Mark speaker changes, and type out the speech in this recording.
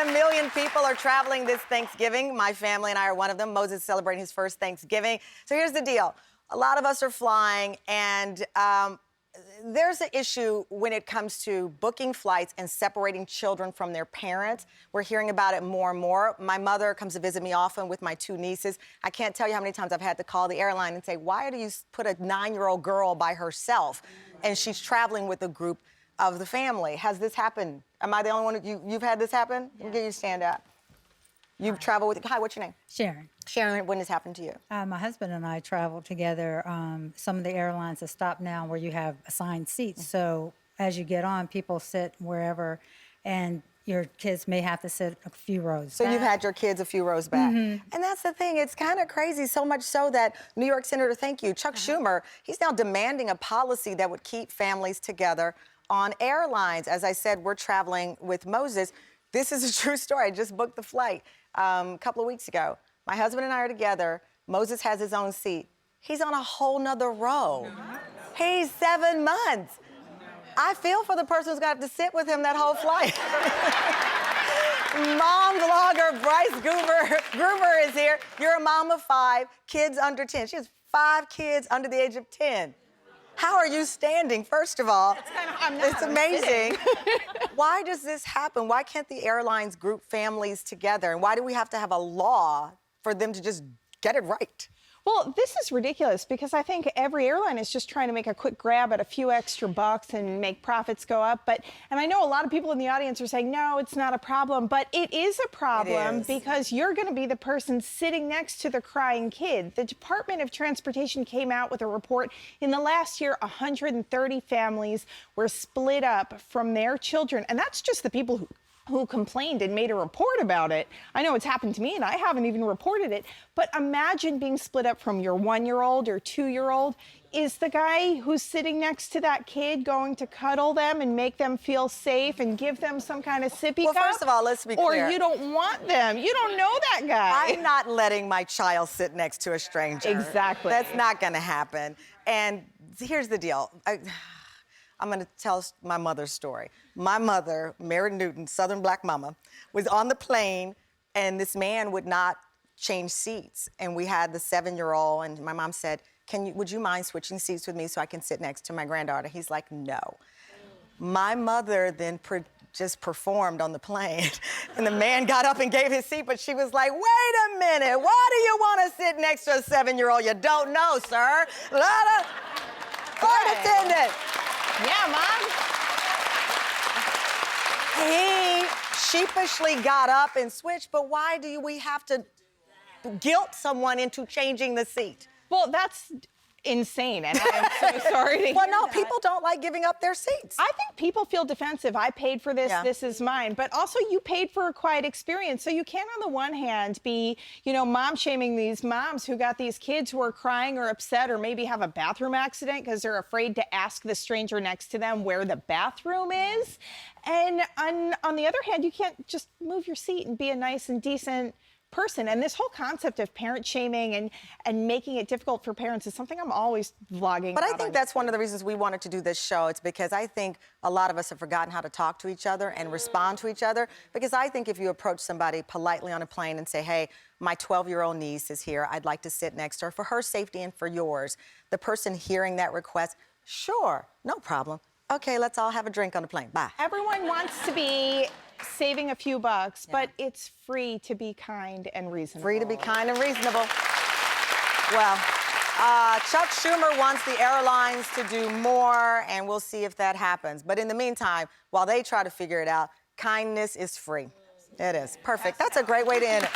Speaker 1: 1 million people are traveling this Thanksgiving. My family and I are one of them. Moses is celebrating his first Thanksgiving. So here's the deal. A lot of us are flying, and there's an issue when it comes to booking flights and separating children from their parents. We're hearing about it more and more. My mother comes to visit me often with my 2 nieces. I can't tell you how many times I've had to call the airline and say, why do you put a 9-year-old girl by herself? And she's traveling with a group of the family. Has this happened? Am I the only one? You've had this happen? Yeah. We'll get you to stand up. You've traveled with, hi, what's your name?
Speaker 2: Sharon.
Speaker 1: Sharon, when this happened to you?
Speaker 2: My husband and I travel together. Some of the airlines have stopped now where you have assigned seats. So as you get on, people sit wherever, and your kids may have to sit a few rows
Speaker 1: So
Speaker 2: back.
Speaker 1: you've had your kids a few rows back.
Speaker 2: Mm-hmm.
Speaker 1: And that's the thing, it's kind of crazy, so much so that New York Senator, thank you, Chuck Schumer, he's now demanding a policy that would keep families together on airlines. As I said, we're traveling with Moses. This is a true story. I just booked the flight a couple of weeks ago. My husband and I are together. Moses has his own seat. He's on a whole nother row. He's 7 months. I feel for the person who's got to sit with him that whole flight. Mom vlogger Bryce Gruber is here. You're a mom of 5, kids under 10. She has 5 kids under the age of 10. How are you standing, first of all? It's amazing. Why does this happen? Why can't the airlines group families together? And why do we have to have a law for them to just get it right?
Speaker 3: Well, this is ridiculous because I think every airline is just trying to make a quick grab at a few extra bucks and make profits go up. And I know a lot of people in the audience are saying, no, it's not a problem, but it is a problem because you're going to be the person sitting next to the crying kid. The Department of Transportation came out with a report. In the last year, 130 families were split up from their children. And that's just the people who complained and made a report about it. I know it's happened to me and I haven't even reported it, but imagine being split up from your 1-year-old or 2-year-old. Is the guy who's sitting next to that kid going to cuddle them and make them feel safe and give them some kind of sippy cup?
Speaker 1: Well, first of all, let's be clear.
Speaker 3: Or you don't want them. You don't know that guy.
Speaker 1: I'm not letting my child sit next to a stranger.
Speaker 3: Exactly.
Speaker 1: That's not going to happen. And here's the deal. I'm going to tell my mother's story. My mother, Mary Newton, Southern black mama, was on the plane, and this man would not change seats. And we had the 7-year-old, and my mom said, would you mind switching seats with me so I can sit next to my granddaughter? He's like, no. My mother then just performed on the plane, and the man got up and gave his seat, but she was like, wait a minute, why do you want to sit next to a 7-year-old? You don't know, sir. Flight attendant.
Speaker 3: Yeah, Mom.
Speaker 1: He sheepishly got up and switched, but why do we have to guilt someone into changing the seat?
Speaker 3: Well, that's insane, and I am so sorry to hear
Speaker 1: Well, no,
Speaker 3: that.
Speaker 1: people don't like giving up their seats.
Speaker 3: I think people feel defensive. I paid for this, this is mine. But also you paid for a quiet experience. So you can't on the one hand be, mom shaming these moms who got these kids who are crying or upset or maybe have a bathroom accident because they're afraid to ask the stranger next to them where the bathroom is. And on the other hand, you can't just move your seat and be a nice and decent person. And this whole concept of parent shaming and making it difficult for parents is something I'm always vlogging
Speaker 1: But
Speaker 3: about.
Speaker 1: I think that's one of the reasons we wanted to do this show. It's because I think a lot of us have forgotten how to talk to each other and respond to each other. Because I think if you approach somebody politely on a plane and say, hey, my 12-year-old niece is here, I'd like to sit next to her for her safety and for yours. The person hearing that request, sure, no problem. Okay, let's all have a drink on the plane. Bye.
Speaker 3: Everyone wants to be saving a few bucks, but it's free to be kind and reasonable.
Speaker 1: Free to be kind and reasonable. Well, Chuck Schumer wants the airlines to do more, and we'll see if that happens. But in the meantime, while they try to figure it out, kindness is free. It is. Perfect. That's a great way to end it.